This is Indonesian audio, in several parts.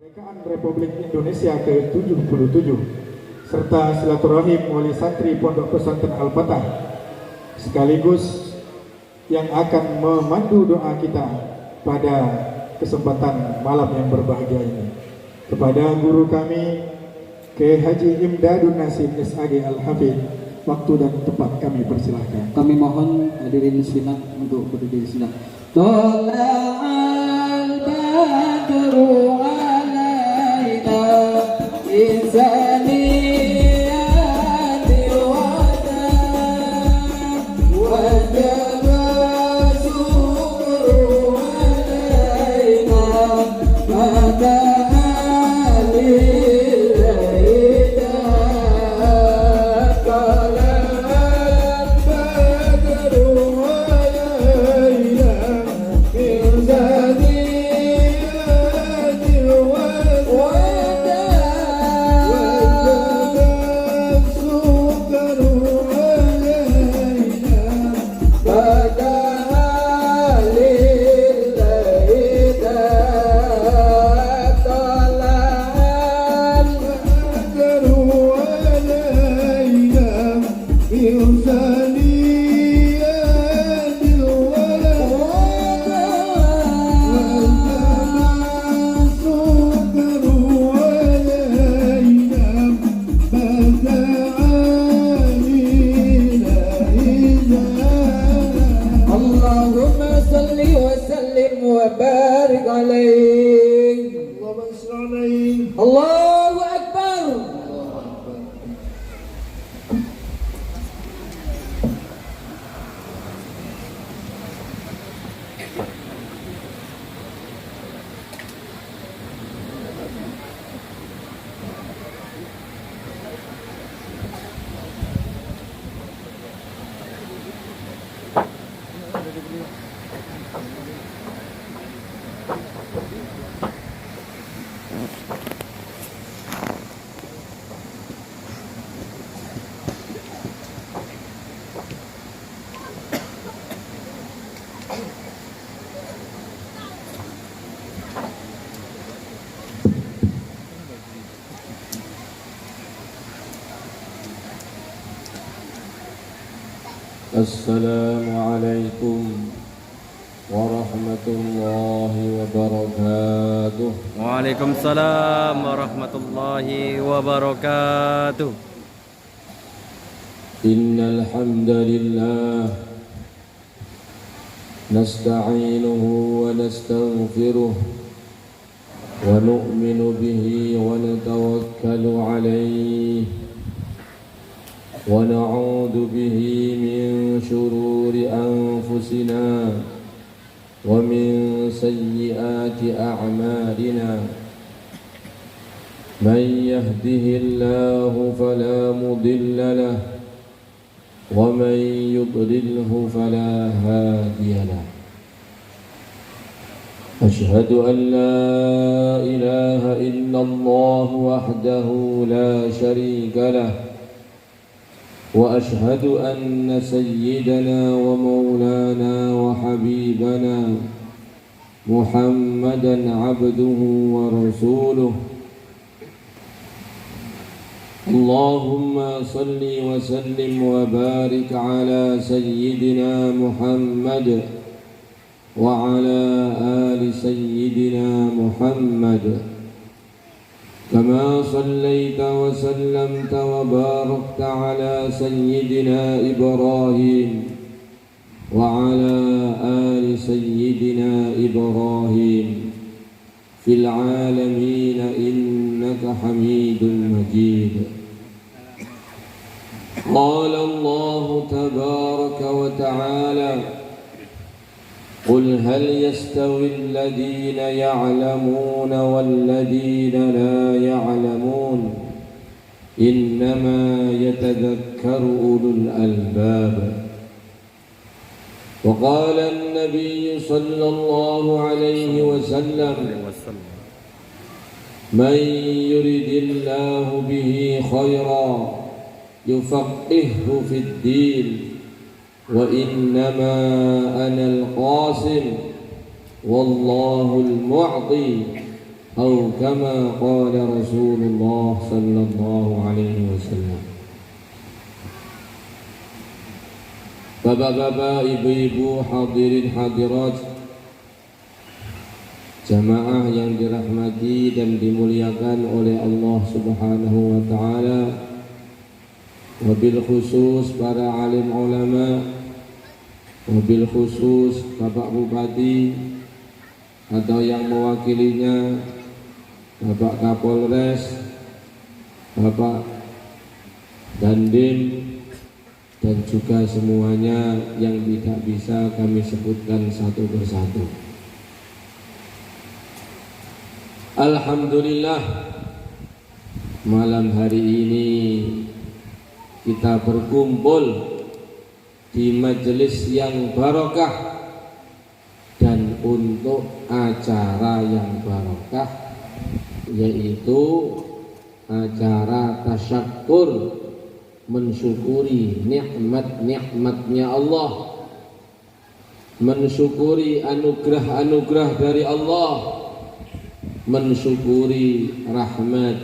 Kemerdekaan Republik Indonesia ke-77 serta silaturahim wali santri Pondok Pesantren Al-Fatah sekaligus yang akan memandu doa kita pada kesempatan malam yang berbahagia ini. Kepada guru kami Kiai Haji Imdadun Nasib SAG Al-Hafidh, waktu dan tempat kami persilahkan. Kami mohon hadirin sejenak untuk berdiri sejenak. Tola'al badru alaina insaniyati wada wajaba syukru alaina maka Assalamualaikum warahmatullahi wabarakatuh. Waalaikumsalam warahmatullahi wabarakatuh. Innal hamdalillah nasta'inuhu wa nastaghfiruh wa nu'minu bihi wa natawakkalu alayhi ونعوذ به من شرور أنفسنا ومن سيئات أعمالنا من يهده الله فلا مضل له ومن يضلله فلا هادي له أشهد أن لا إله إلا الله وحده لا شريك له وأشهد أن سيدنا ومولانا وحبيبنا محمدًا عبده ورسوله اللهم صل وسلم وبارك على سيدنا محمد وعلى آل سيدنا محمد كما صليت وسلمت وباركت على سيدنا إبراهيم وعلى آل سيدنا إبراهيم في العالمين إنك حميد مجيد. قال الله تبارك وتعالى قل هل يستوي الذين يعلمون والذين لا يعلمون إنما يتذكر أولو الألباب. وقال النبي صلى الله عليه وسلم من يرد الله به خيرا يفقهه في الدين وإنما أنا القاسم والله المعطي atau kama qala Rasulullah sallallahu alaihi wasallam. Bapak-bapak, ibu-ibu, hadirin hadirat, jamaah yang dirahmati dan dimuliakan oleh Allah Subhanahu wa taala, wabil khusus para alim ulama, wabil khusus Bapak Bupati atau yang mewakilinya, Bapak Kapolres, Bapak Dandim, dan juga semuanya yang tidak bisa kami sebutkan satu persatu. Alhamdulillah, malam hari ini kita berkumpul di majelis yang barokah dan untuk acara yang barokah, yaitu acara tasyakur, mensyukuri nikmat-nikmatnya Allah, mensyukuri anugerah-anugerah dari Allah, mensyukuri rahmat,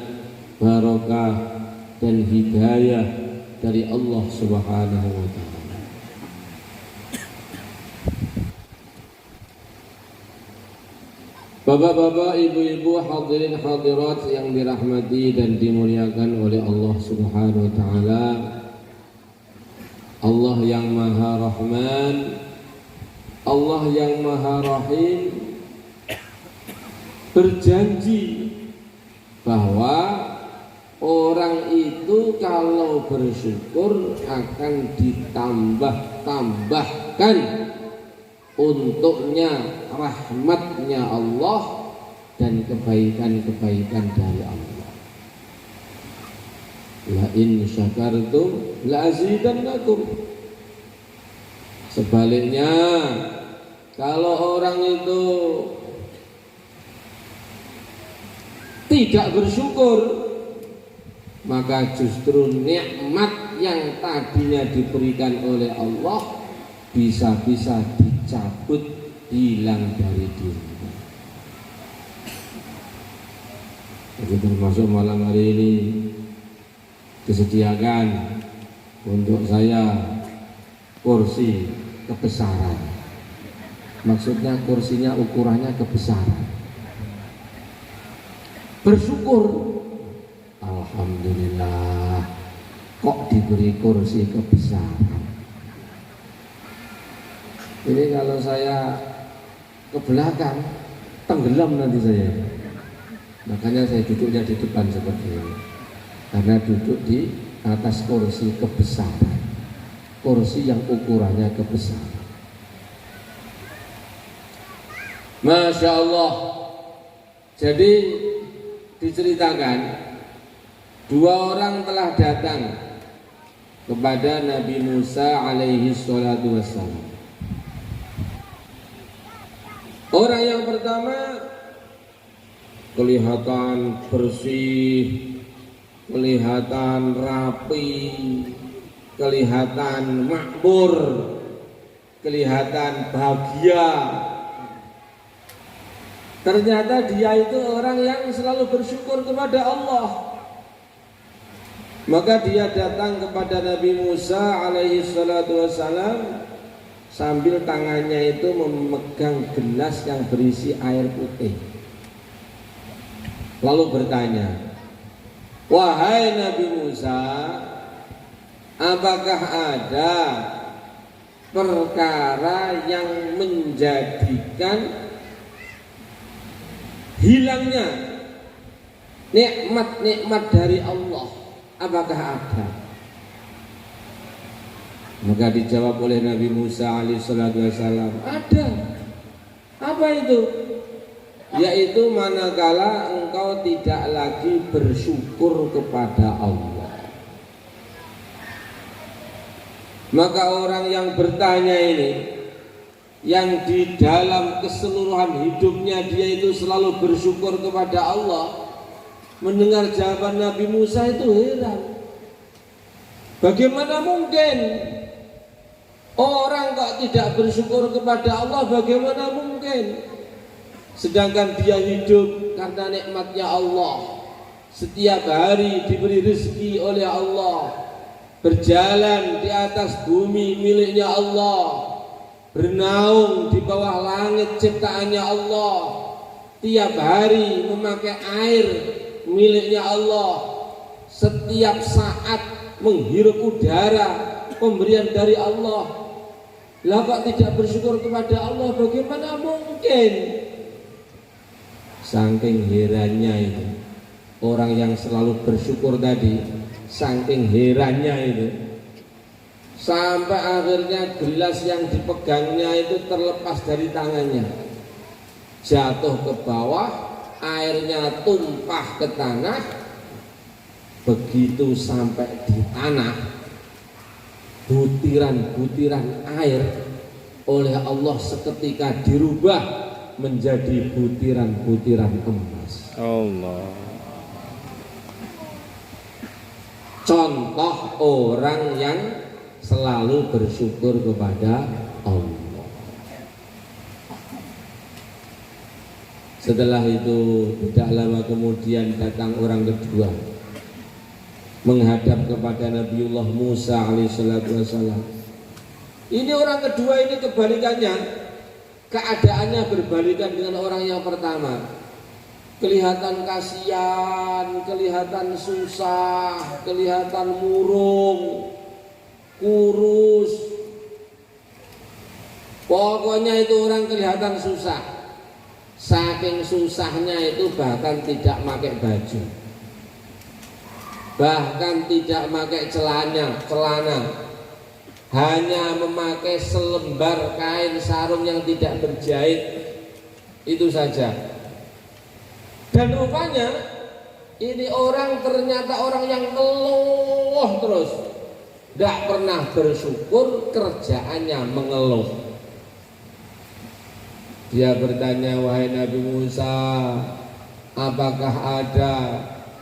barokah dan hidayah dari Allah Subhanahu wa taala. Bapak-bapak, ibu-ibu, hadirin hadirat yang dirahmati dan dimuliakan oleh Allah Subhanahu wa taala. Allah yang Maha Rahman, Allah yang Maha Rahim berjanji bahwa orang itu kalau bersyukur akan ditambah-tambahkan untuknya rahmatnya Allah dan kebaikan-kebaikan dari Allah. La in syakartum la azidannakum. Sebaliknya, kalau orang itu tidak bersyukur, maka justru nikmat yang tadinya diberikan oleh Allah bisa-bisa dicabut, hilang dari dirinya. Jadi termasuk malam hari ini disediakan untuk saya kursi kebesaran. Maksudnya kursinya ukurannya kebesaran. Bersyukur, alhamdulillah kok diberi kursi kebesaran. Ini kalau saya ke belakang tenggelam nanti saya. Makanya saya duduknya di depan seperti ini, karena duduk di atas kursi kebesaran, kursi yang ukurannya kebesaran. Masya Allah. Jadi diceritakan, dua orang telah datang kepada Nabi Musa alaihi salatu wassalam. Orang yang pertama kelihatan bersih, kelihatan rapi, kelihatan makmur, kelihatan bahagia. Ternyata dia itu orang yang selalu bersyukur kepada Allah. Maka dia datang kepada Nabi Musa alaihi salatu wassalam sambil tangannya itu memegang gelas yang berisi air putih. Lalu bertanya, wahai Nabi Musa, apakah ada perkara yang menjadikan hilangnya nikmat-nikmat dari Allah? Apakah ada? Maka dijawab oleh Nabi Musa alaihissalatu wassalam, ada. Apa itu? Yaitu manakala engkau tidak lagi bersyukur kepada Allah. Maka orang yang bertanya ini, yang di dalam keseluruhan hidupnya dia itu selalu bersyukur kepada Allah, mendengar jawaban Nabi Musa itu heran. Bagaimana mungkin orang kok tidak bersyukur kepada Allah? Bagaimana mungkin? sedangkan dia hidup karena nikmatnya Allah. Setiap hari diberi rezeki oleh Allah, berjalan di atas bumi miliknya Allah, bernaung di bawah langit ciptaannya Allah, tiap hari memakai air miliknya Allah, setiap saat menghirup udara pemberian dari Allah. Lah kok tidak bersyukur kepada Allah? Bagaimana mungkin? Saking herannya itu orang yang selalu bersyukur tadi, saking herannya itu, sampai akhirnya gelas yang dipegangnya itu terlepas dari tangannya, jatuh ke bawah, airnya tumpah ke tanah. Begitu sampai di tanah, butiran-butiran air oleh Allah seketika dirubah menjadi butiran-butiran emas. Allah. Contoh orang yang selalu bersyukur kepada Allah. Setelah itu tidak lama kemudian datang orang kedua, menghadap kepada Nabiullah Musa alaihissalatu wassalam. Ini orang kedua ini kebalikannya, keadaannya berbalikan dengan orang yang pertama. Kelihatan kasihan, kelihatan susah, kelihatan murung, kurus. Pokoknya itu orang kelihatan susah. Saking susahnya itu bahkan tidak pakai baju, bahkan tidak pakai celana, hanya memakai selembar kain sarung yang tidak berjahit, itu saja. Dan rupanya ini orang ternyata orang yang ngeluh terus, tidak pernah bersyukur, kerjaannya mengeluh. Dia bertanya, wahai Nabi Musa, apakah ada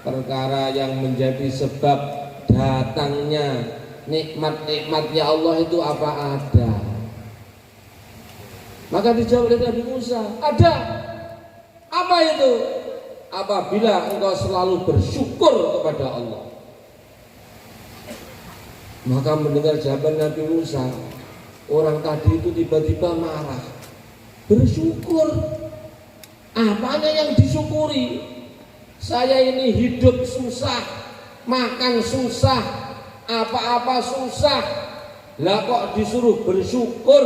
perkara yang menjadi sebab datangnya nikmat-nikmatnya Allah itu, apa ada? Maka dijawab oleh Nabi Musa, ada. Apa itu? Apabila engkau selalu bersyukur kepada Allah. Maka mendengar jawaban Nabi Musa, orang tadi itu tiba-tiba marah. Bersyukur? Apanya yang disyukuri? Saya ini hidup susah, makan susah, apa-apa susah. Lah kok disuruh bersyukur?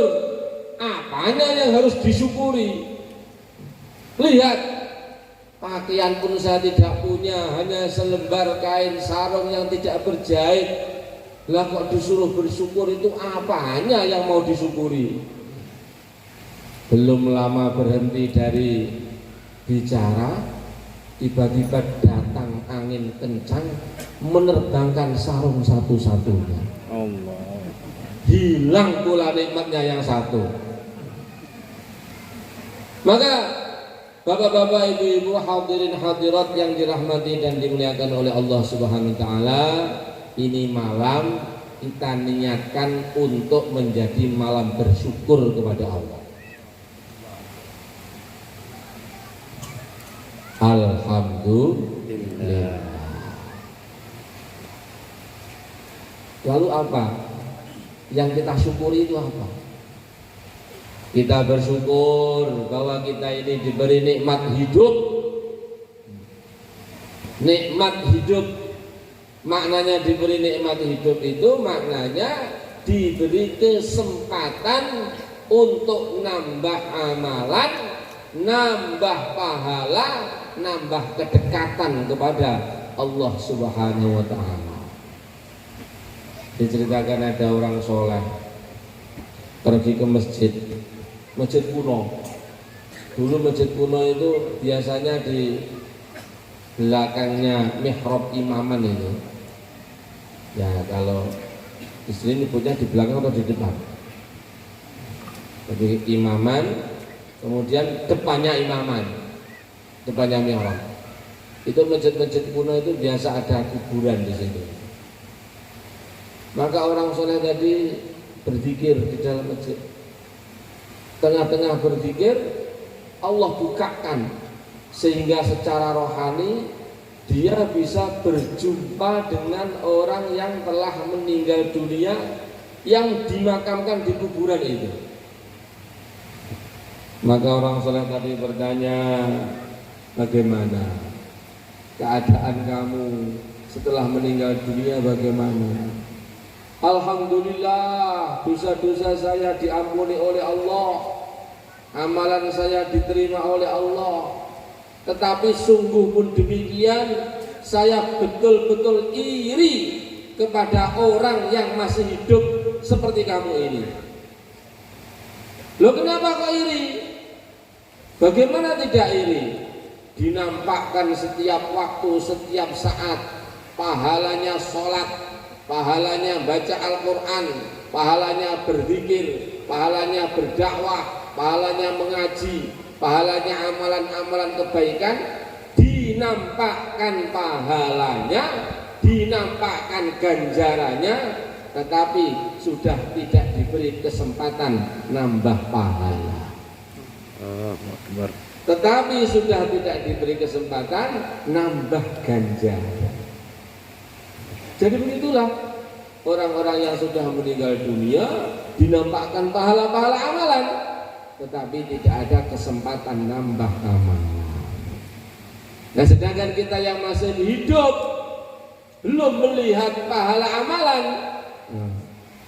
Apanya yang harus disyukuri? Lihat, pakaian pun saya tidak punya, hanya selembar kain sarung yang tidak berjahit. Lah kok disuruh bersyukur, itu apanya yang mau disyukuri? Belum lama berhenti dari bicara, tiba-tiba datang angin kencang menerbangkan sarung satu-satunya. Allah. Hilang pula nikmatnya yang satu. Maka bapak-bapak, ibu-ibu, hadirin hadirat yang dirahmati dan dimuliakan oleh Allah Subhanahu wa taala, ini malam kita niatkan untuk menjadi malam bersyukur kepada Allah. Alhamdulillah. Lalu apa yang kita syukuri itu apa? Kita bersyukur bahwa kita ini diberi nikmat hidup. Nikmat hidup, maknanya diberi nikmat hidup itu maknanya diberi kesempatan untuk nambah amalan, nambah pahala, nambah kedekatan kepada Allah Subhanahu wa ta'ala. Diceritakan ada orang soleh pergi ke masjid kuno. Dulu masjid kuno itu biasanya di belakangnya mihrab imaman itu. Ya kalau di sini nyebutnya di belakang atau di depan. Jadi imaman, kemudian depannya imaman, depannya mihrab. Itu masjid-masjid kuno itu biasa ada kuburan di situ. Maka orang soleh tadi berzikir di dalam masjid. Tengah-tengah berzikir, Allah bukakan sehingga secara rohani dia bisa berjumpa dengan orang yang telah meninggal dunia yang dimakamkan di kuburan itu. Maka orang soleh tadi bertanya, bagaimana keadaan kamu setelah meninggal dunia, bagaimana? Alhamdulillah, dosa-dosa saya diampuni oleh Allah, amalan saya diterima oleh Allah. Tetapi sungguh pun demikian, saya betul-betul iri kepada orang yang masih hidup seperti kamu ini. Loh, kenapa kok iri? Bagaimana tidak iri? Dinampakkan setiap waktu, setiap saat, pahalanya sholat, pahalanya baca Al-Quran, pahalanya berzikir, pahalanya berdakwah, pahalanya mengaji, pahalanya amalan-amalan kebaikan, dinampakkan pahalanya, dinampakkan ganjarannya, tetapi sudah tidak diberi kesempatan nambah pahala. Tetapi sudah tidak diberi kesempatan nambah ganjaran. Jadi begitulah orang-orang yang sudah meninggal dunia dinampakkan pahala-pahala amalan, tetapi tidak ada kesempatan nambah amalan. Nah, sedangkan kita yang masih hidup belum melihat pahala amalan,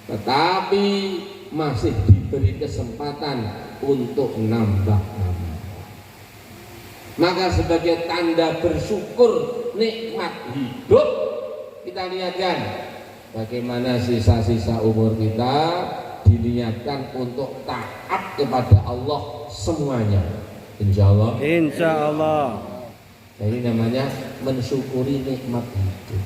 tetapi masih diberi kesempatan untuk nambah amalan. Maka sebagai tanda bersyukur nikmat hidup, kita niatkan bagaimana sisa-sisa umur kita diniatkan untuk taat kepada Allah semuanya, insya Allah. Insya Allah. Jadi namanya mensyukuri nikmat hidup.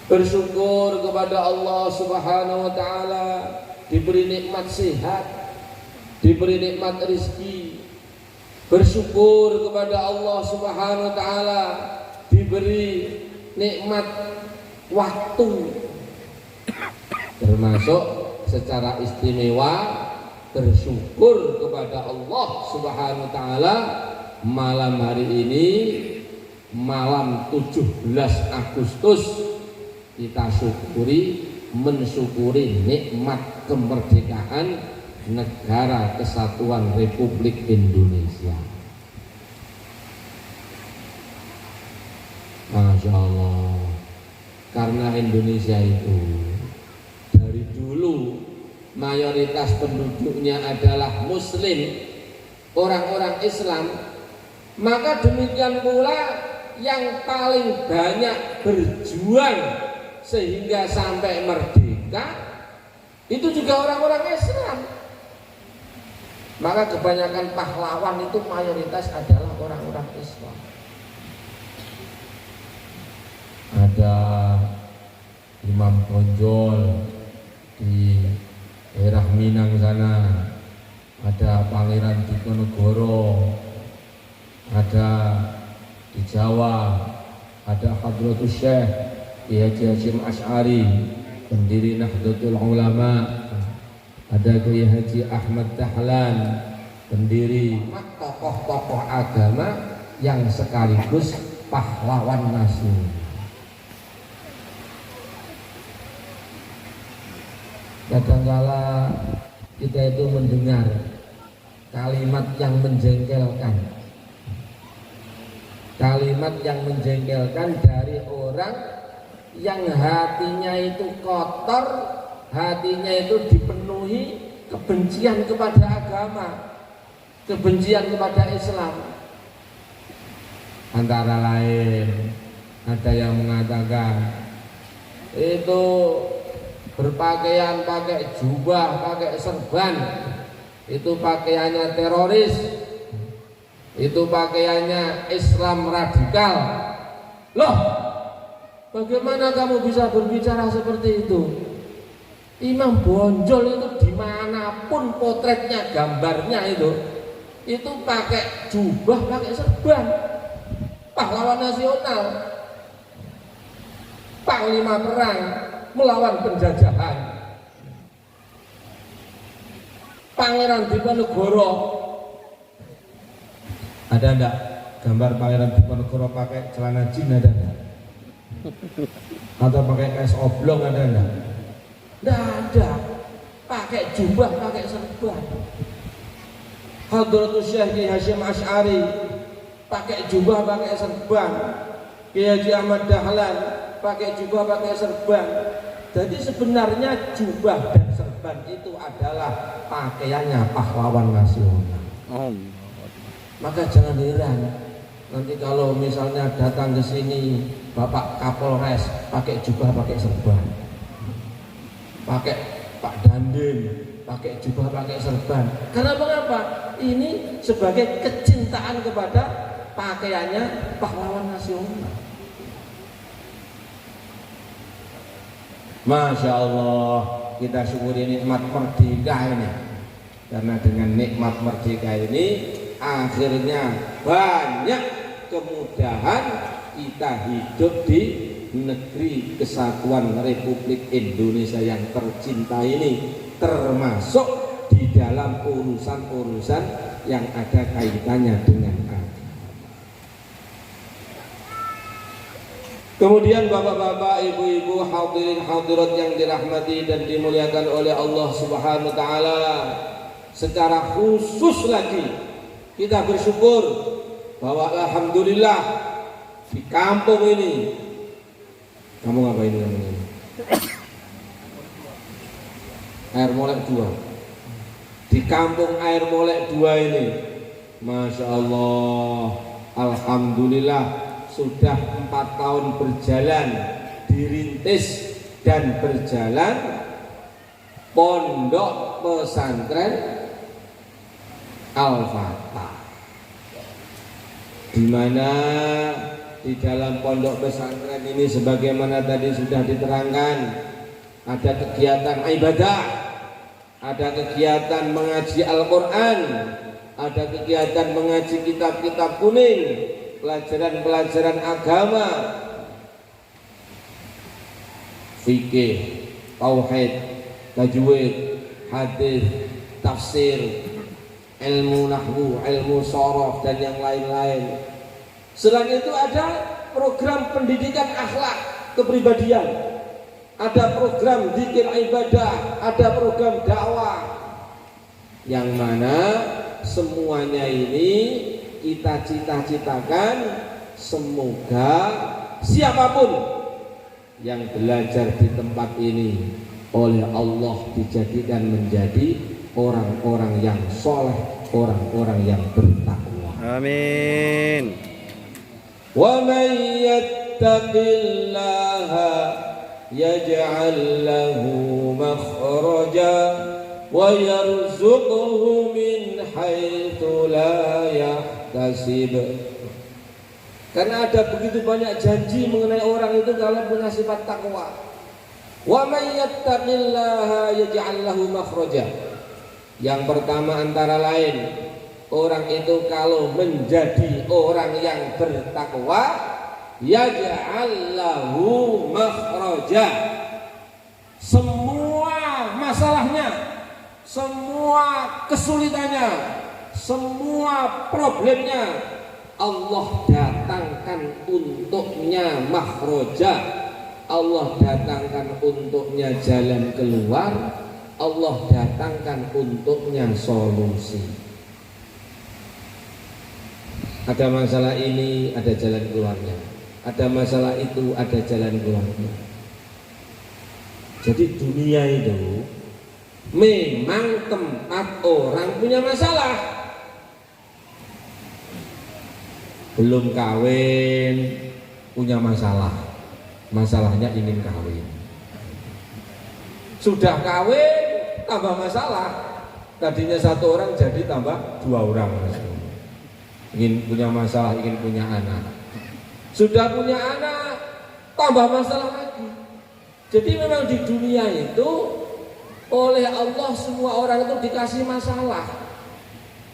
Bersyukur kepada Allah Subhanahu wa Ta'ala, diberi nikmat sehat, diberi nikmat rezeki. Bersyukur kepada Allah Subhanahu wa Ta'ala, diberi nikmat waktu, termasuk secara istimewa bersyukur kepada Allah Subhanahu wa Ta'ala malam hari ini, malam 17 Agustus, kita syukuri, mensyukuri nikmat kemerdekaan Negara Kesatuan Republik Indonesia. Masya Allah, karena Indonesia itu dari dulu mayoritas penduduknya adalah Muslim, orang-orang Islam, maka demikian pula yang paling banyak berjuang sehingga sampai merdeka itu juga orang-orang Islam. Maka kebanyakan pahlawan itu mayoritas adalah orang-orang Islam. Ada Imam Bonjol di daerah Minang sana, ada Pangeran Diponegoro, ada di Jawa, ada Hadratus Syekh Kiai Haji Hasyim Asy'ari, pendiri Nahdlatul Ulama, ada Kiai Haji Ahmad Dahlan, pendiri tokoh-tokoh agama yang sekaligus pahlawan nasional. Kadangkala kita itu mendengar kalimat yang menjengkelkan, kalimat yang menjengkelkan dari orang yang hatinya itu kotor, hatinya itu dipenuhi kebencian kepada agama, kebencian kepada Islam. Antara lain ada yang mengatakan itu berpakaian pakai jubah, pakai serban, itu pakaiannya teroris, itu pakaiannya Islam radikal. Loh, bagaimana kamu bisa berbicara seperti itu? Imam Bonjol itu dimanapun potretnya, gambarnya itu pakai jubah, pakai serban, pahlawan nasional, panglima perang melawan penjajahan, Pangeran Diponegoro Ada enggak gambar Pangeran Diponegoro pakai celana jin, ada enggak? Atau pakai kaos oblong, ada enggak? Enggak ada. Pakai jubah, pakai serban. Hadratus Syekh Kiai Hasyim Asy'ari pakai jubah, pakai serban. Kiai Haji Ahmad Dahlan pakai jubah, pakai serban. Jadi sebenarnya jubah dan serban itu adalah pakaiannya pahlawan nasional. Maka jangan heran nanti kalau misalnya datang ke sini Bapak Kapolres pakai jubah, pakai serban, pakai Pak Dandim pakai jubah, pakai serban. Karena mengapa? Ini sebagai kecintaan kepada pakaiannya pahlawan nasional. Masya Allah, kita syukuri nikmat merdeka ini. Karena dengan nikmat merdeka ini akhirnya banyak kemudahan kita hidup di negeri kesatuan Republik Indonesia yang tercinta ini, termasuk di dalam urusan-urusan yang ada kaitannya dengan agama. Kemudian bapak-bapak, ibu-ibu, hadirin hadirat yang dirahmati dan dimuliakan oleh Allah Subhanahu wa taala, secara khusus lagi kita bersyukur bahwa alhamdulillah di kampung ini, kamu ngapain namanya? Air Molek 2. Di kampung Air Molek 2 ini, Masya Allah, alhamdulillah sudah 4 tahun berjalan, dirintis dan berjalan pondok pesantren Al-Fatah, di mana di dalam pondok pesantren ini sebagaimana tadi sudah diterangkan, ada kegiatan ibadah, ada kegiatan mengaji Al-Quran, ada kegiatan mengaji kitab-kitab kuning, pelajaran-pelajaran agama, fikih, tauhid, tajwid, hadis, tafsir, ilmu nahwu, ilmu shorof dan yang lain-lain. Selain itu ada program pendidikan akhlak kepribadian, ada program zikir ibadah, ada program dakwah, yang mana semuanya ini kita cita-citakan semoga siapapun yang belajar di tempat ini oleh Allah dijadikan menjadi orang-orang yang soleh, orang-orang yang bertakwa. Amin. Wa man yattaqillaha yaj'al lahu makhraja wa yarzuqhu min haitsu la yahtasib. Karena ada begitu banyak janji mengenai orang itu kalau punya sifat takwa. Wa may yattaqillaha yaj'al lahu makhraja. Yang pertama antara lain, orang itu kalau menjadi orang yang bertakwa, yaj'al lahu makhraja. Semua masalahnya, semua kesulitannya, semua problemnya Allah datangkan untuknya makhraja. Allah datangkan untuknya jalan keluar, Allah datangkan untuknya solusi. Ada masalah ini, ada jalan keluarnya. Ada masalah itu, ada jalan keluarnya. Jadi dunia itu memang tempat orang punya masalah. Belum kawin punya masalah, masalahnya ingin kawin. Sudah kawin tambah masalah, tadinya 1 orang jadi tambah 2 orang. Ingin punya masalah, ingin punya anak. Sudah punya anak tambah masalah lagi. Jadi memang di dunia itu oleh Allah semua orang itu dikasih masalah.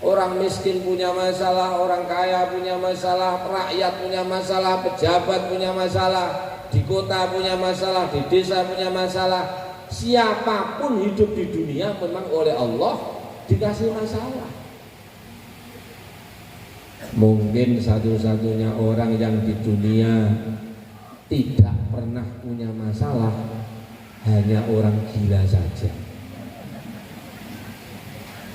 Orang miskin punya masalah, orang kaya punya masalah, rakyat punya masalah, pejabat punya masalah, di kota punya masalah, di desa punya masalah. Siapapun hidup di dunia memang oleh Allah dikasih masalah. Mungkin satu-satunya orang yang di dunia tidak pernah punya masalah hanya orang gila saja.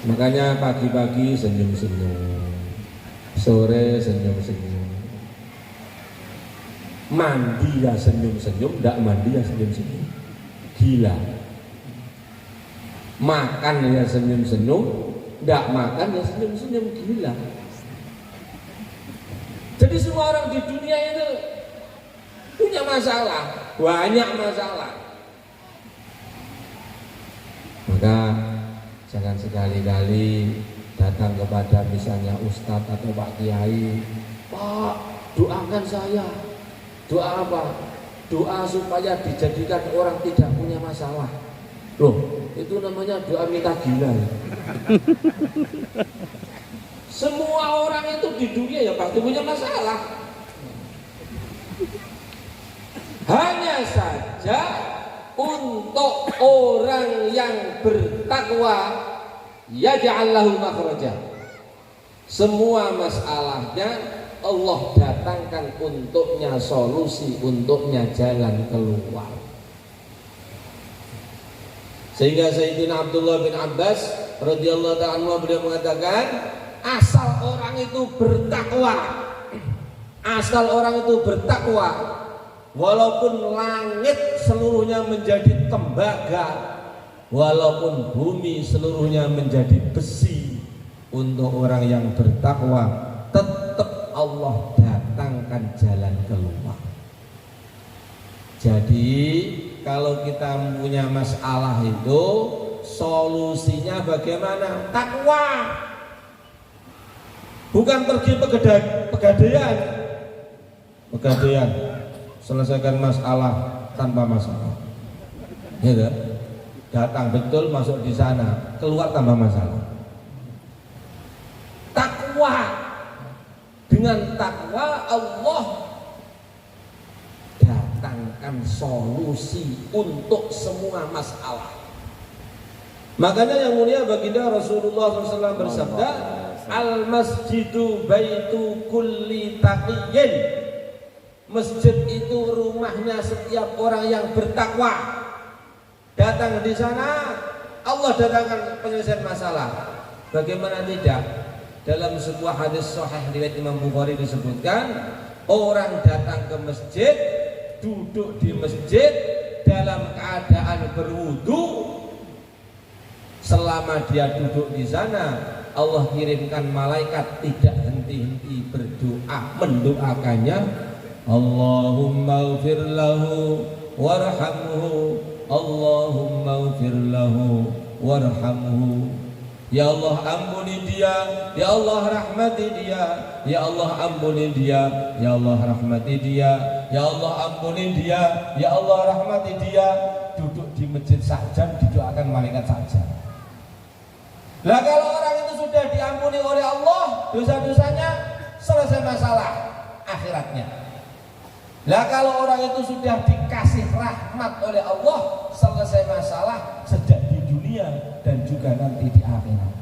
Makanya pagi-pagi senyum-senyum, sore senyum-senyum, mandi ya senyum-senyum, tidak mandi ya senyum-senyum, gila. Makan ya senyum-senyum, tidak makan ya senyum-senyum, gila. Jadi semua orang di dunia itu punya masalah, banyak masalah. Maka jangan sekali-kali datang kepada misalnya Ustadz atau Pak Kiai, Pak doakan saya. Doa apa? Doa supaya dijadikan orang tidak punya masalah. Loh, itu namanya doa minta gila. Semua orang itu di dunia ya pasti punya masalah. Hanya saja untuk orang yang bertakwa yaj'al lahu makhraja. Semua masalahnya Allah datangkan untuknya solusi, untuknya jalan keluar. Sehingga Sayyidina Abdullah bin Abbas radhiyallahu ta'ala anhu beliau mengatakan, asal orang itu bertakwa, walaupun langit seluruhnya menjadi tembaga, walaupun bumi seluruhnya menjadi besi, untuk orang yang bertakwa tetap Allah datangkan jalan keluar. Jadi kalau kita punya masalah itu solusinya bagaimana? Takwa. Bukan pergi pegadaian, selesaikan masalah tanpa masalah. Ya, datang betul masuk di sana, keluar tanpa masalah. Takwa, dengan takwa Allah datangkan solusi untuk semua masalah. Makanya yang mulia baginda Rasulullah SAW bersabda, al-masjidu baitu kulli taqiyyin. Masjid itu rumahnya setiap orang yang bertakwa. Datang di sana, Allah datangkan penyelesaian masalah. Bagaimana tidak? Dalam sebuah hadis sahih riwayat Imam Bukhari disebutkan, orang datang ke masjid, duduk di masjid dalam keadaan berwudu. Selama dia duduk di sana, Allah kirimkan malaikat tidak henti-henti berdoa, mendoakannya, Allahumma ighfir lahu warhamhu, Allahumma ighfir lahu warhamhu. Ya Allah ampuni dia, ya Allah rahmati dia, ya Allah ampuni dia, ya Allah rahmati dia, ya Allah ampuni dia, ya Allah rahmati dia. Duduk di masjid saja didoakan malaikat saja. Lah kalau orang itu sudah diampuni oleh Allah dosa-dosanya, selesai masalah akhiratnya. Lah kalau orang itu sudah dikasih rahmat oleh Allah, selesai masalah sejak di dunia dan juga nanti di akhirat.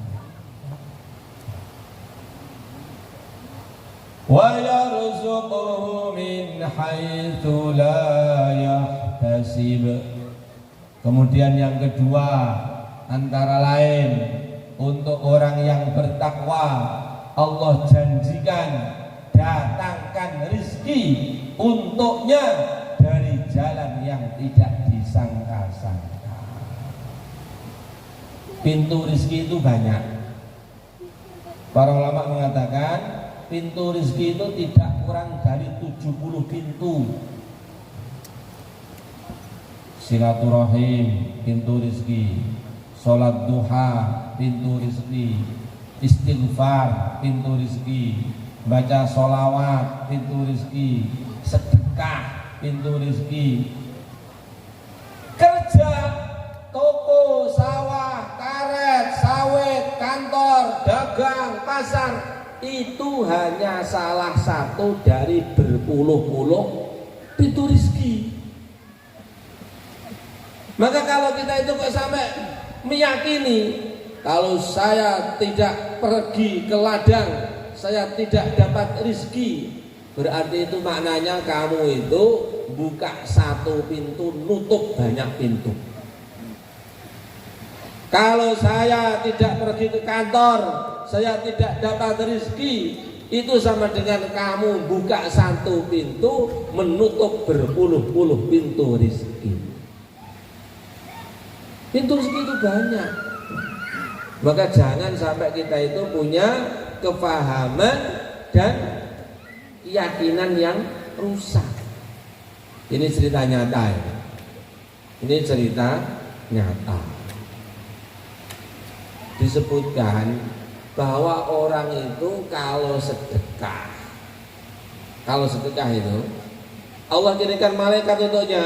Wa yarzuquhu min haitsu la yahtasib. Kemudian yang kedua, antara lain untuk orang yang bertakwa, Allah janjikan datangkan rizki untuknya dari jalan yang tidak disangka-sangka. Pintu rizki itu banyak. Para ulama mengatakan pintu rizki itu tidak kurang dari 70 pintu. Silaturahim pintu rizki, sholat duha pintu rizki, istighfar pintu rizki, baca sholawat pintu rizki, sedekah pintu rizki, kerja toko, sawah, karet, sawit, kantor, dagang, pasar, itu hanya salah satu dari berpuluh-puluh pintu rizki. Maka kalau kita itu kok sampai meyakini, kalau saya tidak pergi ke ladang, saya tidak dapat rizki, berarti itu maknanya kamu itu buka satu pintu, nutup banyak pintu. Kalau saya tidak pergi ke kantor, saya tidak dapat rizki, itu sama dengan kamu buka satu pintu, menutup berpuluh-puluh pintu rizki. Pintu rizki itu banyak. Maka jangan sampai kita itu punya kefahaman dan keyakinan yang rusak. Ini cerita nyata ya. Ini cerita nyata. Disebutkan bahwa orang itu kalau sedekah itu Allah kirimkan malaikat untuknya,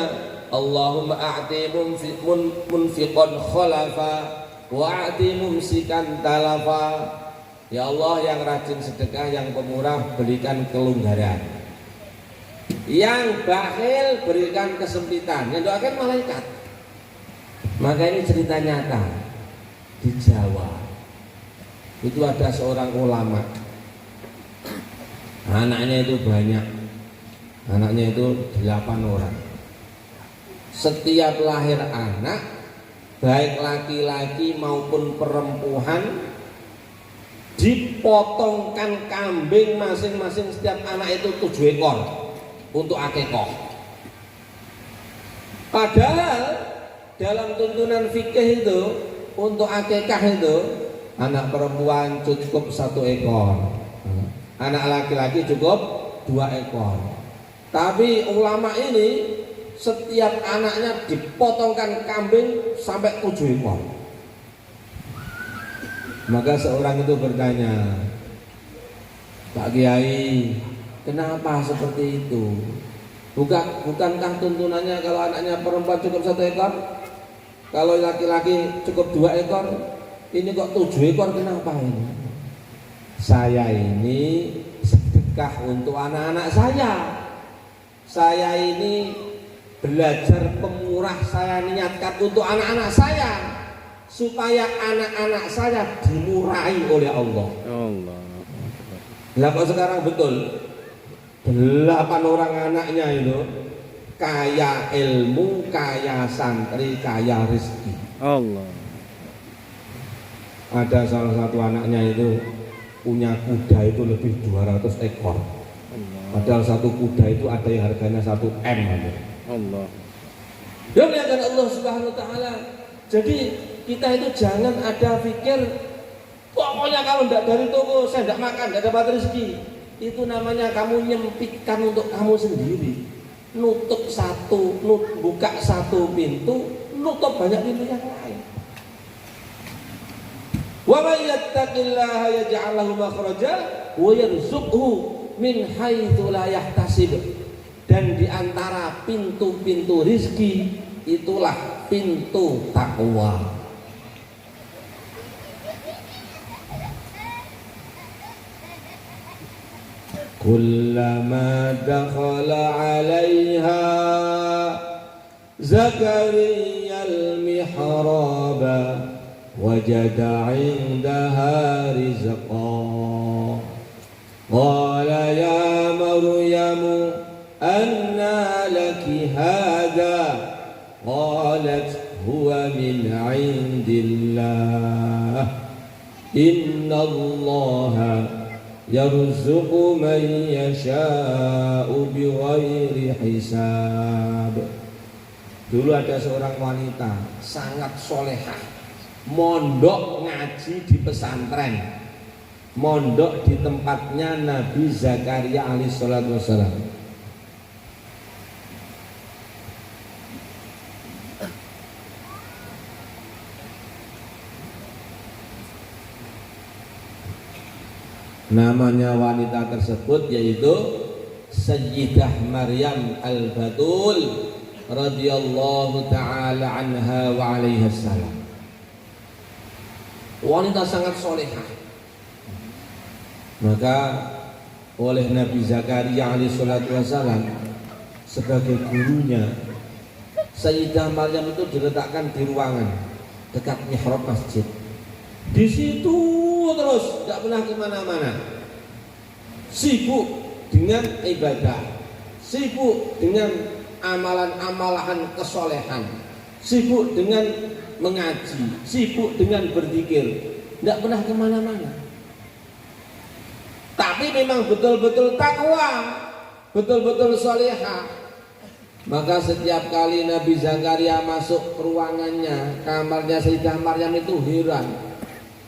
Allahumma a'ti munfiqan khalafa wa a'ti mumsikan talafa. Ya Allah, yang rajin sedekah, yang pemurah berikan kelonggaran, yang bakhil berikan kesempitan. Yang doakan malaikat. Maka ini cerita nyata. Di Jawa itu ada seorang ulama, anaknya itu banyak, anaknya itu 8 orang. Setiap lahir anak, baik laki-laki maupun perempuan, dipotongkan kambing masing-masing, setiap anak itu 7 ekor untuk akikoh. Padahal dalam tuntunan fikih itu untuk akikah itu anak perempuan cukup 1 ekor, anak laki-laki cukup 2 ekor. Tapi ulama ini setiap anaknya dipotongkan kambing sampai 7 ekor. Maka seorang itu bertanya, Pak Kiai, kenapa seperti itu? Bukankah tuntunannya kalau anaknya perempuan cukup 1 ekor? Kalau laki-laki cukup 2 ekor, ini kok 7 ekor, kenapa ini? Saya ini sedekah untuk anak-anak saya. Saya ini belajar pemurah, saya niatkan untuk anak-anak saya, supaya anak-anak saya dimurahi oleh Allah. Lah kok sekarang betul 8 orang anaknya itu kaya ilmu, kaya santri, kaya rezeki. Allah. Ada salah satu anaknya itu punya kuda itu lebih 200 ekor. Allah. Padahal satu kuda itu ada yang harganya 1 M. Allah. Dia melihatkan Allah Subhanahu Wa Taala. Jadi kita itu jangan ada pikir, pokoknya kalau tidak dari toko saya tidak makan, tidak dapat rezeki. Itu namanya kamu nyempitkan untuk kamu sendiri. Nutup buka satu pintu, nutup banyak pintu yang lain. Wa may yattaqillaha yaj'al lahu makhraja wa yarzuqhu min haitsu la yahtasib. Dan di antara pintu-pintu rizki itulah pintu takwa. Kullama dakhala 'alaiha Zakaria al-mihraba wajada 'indaha rizqan qala ya Maryam anna laki hadha qalat huwa min 'indillah innallaha yarzuqu man yasha'u bighairi hisab. Dulu ada seorang wanita sangat solehah, mondok ngaji di pesantren, mondok di tempatnya Nabi Zakaria alaihissalatu wassalam. Namanya wanita tersebut yaitu Sayyidah Maryam Al-Batul radhiyallahu ta'ala anha wa alaiha salam. Wanita sangat solehah. Maka oleh Nabi Zakaria alaihi salatu wasalam sebagai gurunya, Sayyidah Maryam itu diletakkan di ruangan dekat mihrab masjid. Di situ terus, tidak pernah kemana-mana. sibuk dengan ibadah, sibuk dengan amalan-amalan kesolehan, sibuk dengan mengaji, sibuk dengan berzikir, tidak pernah kemana-mana. Tapi memang betul-betul takwa, betul-betul solehah. Maka setiap kali Nabi Zakaria masuk ke ruangannya, kamarnya Sayyidah Maryam itu heran.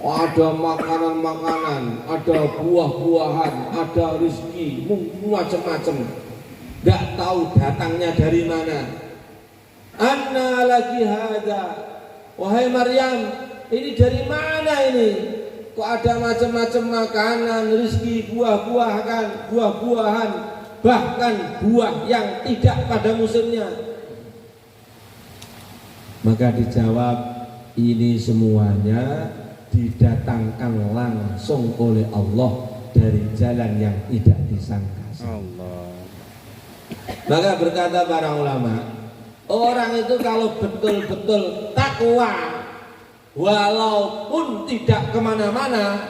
Ada makanan-makanan, ada buah-buahan, ada rezeki, macam-macam. Gak tahu datangnya dari mana. Anna lagi hada, wahai Maryam, ini dari mana ini? Kok ada macam-macam makanan, rezeki, buah-buahan, bahkan buah yang tidak pada musimnya. Maka dijawab, ini semuanya didatangkan langsung oleh Allah dari jalan yang tidak disangka. Allah. Maka berkata para ulama, orang itu kalau betul-betul takwa, walaupun tidak kemana-mana,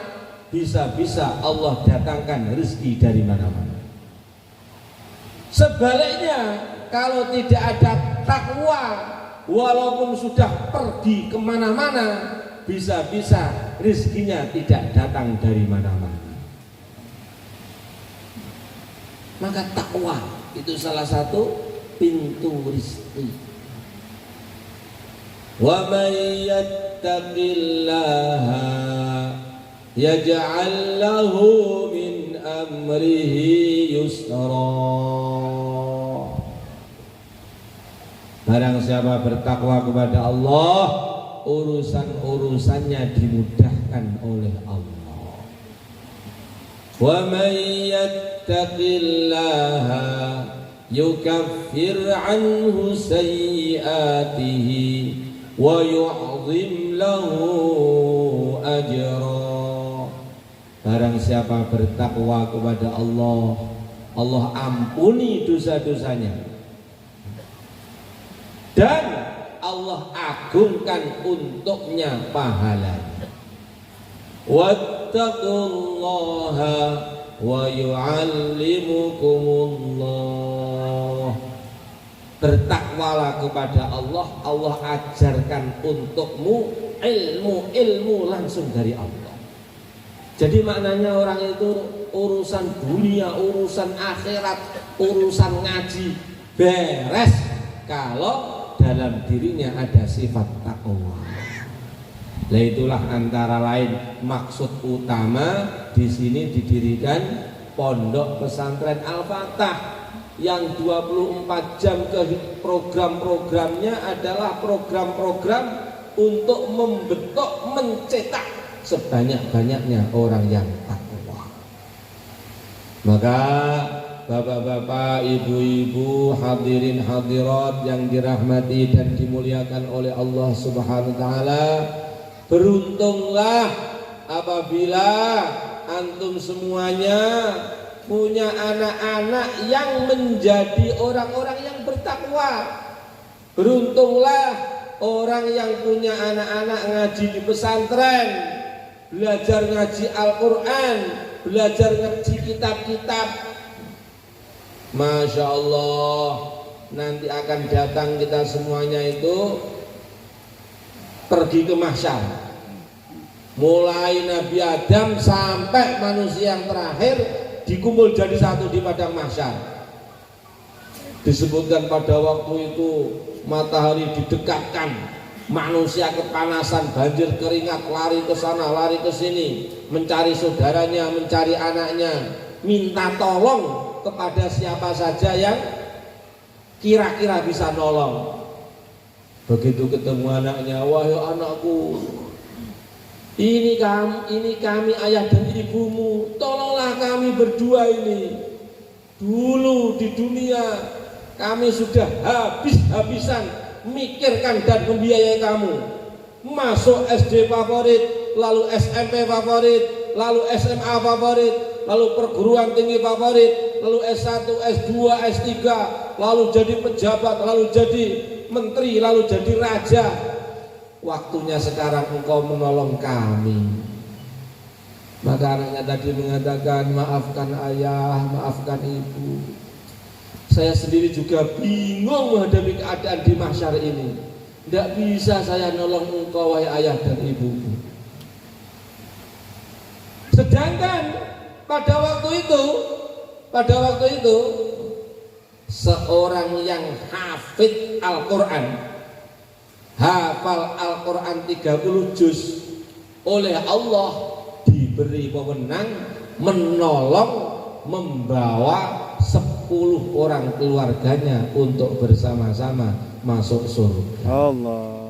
bisa-bisa Allah datangkan rezeki dari mana-mana. Sebaliknya, kalau tidak ada takwa, walaupun sudah pergi kemana-mana, bisa-bisa rezekinya tidak datang dari mana-mana. Maka takwa itu salah satu pintu rezeki. Wa may yattaqillaha yaj'al lahu min amrihi yusra. Barang siapa bertakwa kepada Allah, urusan-urusannya dimudahkan oleh Allah. Wa may yattaqillaha yukaffir anhu sayyi'atihi wa yu'zim lahu ajra. Barang siapa bertakwa kepada Allah, Allah ampuni dosa-dosanya dan Allah agungkan untuknya pahalanya. Wattaqullaha wa yu'allimukumullah. Bertakwalah kepada Allah, Allah ajarkan untukmu ilmu langsung dari Allah. Jadi maknanya orang itu urusan dunia, urusan akhirat, urusan ngaji beres kalau dalam dirinya ada sifat takwa. Nah, itulah antara lain maksud utama di sini didirikan Pondok Pesantren Al-Fatah yang 24 jam ke program-programnya adalah program-program untuk membentuk, mencetak sebanyak-banyaknya orang yang takwa. Maka bapak-bapak, ibu-ibu, hadirin hadirat yang dirahmati dan dimuliakan oleh Allah Subhanahu wa taala, beruntunglah apabila antum semuanya punya anak-anak yang menjadi orang-orang yang bertakwa. Beruntunglah orang yang punya anak-anak ngaji di pesantren, belajar ngaji Al-Quran, belajar ngaji kitab-kitab. Masya Allah, nanti akan datang kita semuanya itu pergi ke mahsyar. Mulai Nabi Adam sampai manusia yang terakhir dikumpul jadi satu di padang mahsyar. Disebutkan pada waktu itu matahari didekatkan, manusia kepanasan, banjir keringat, lari ke sana, lari ke sini, mencari saudaranya, mencari anaknya, minta tolong kepada siapa saja yang kira-kira bisa nolong. Begitu ketemu anaknya, wahai anakku, ini kami ayah dan ibumu, tolonglah kami berdua ini. Dulu di dunia kami sudah habis-habisan mikirkan dan membiayai kamu. Masuk SD favorit, lalu SMP favorit, lalu SMA favorit, lalu perguruan tinggi favorit, lalu S1, S2, S3, lalu jadi pejabat, lalu jadi menteri, lalu jadi raja. Waktunya sekarang engkau menolong kami. Maka anaknya tadi mengatakan, maafkan ayah, maafkan ibu. Saya sendiri juga bingung menghadapi keadaan di mahsyar ini. Tidak bisa saya nolong engkau wahai ayah dan ibuku. Sedangkan pada waktu itu seorang yang hafid Al-Quran, hafal Al-Quran 30 juz, oleh Allah diberi wewenang menolong, membawa 10 orang keluarganya untuk bersama-sama masuk surga. Allah.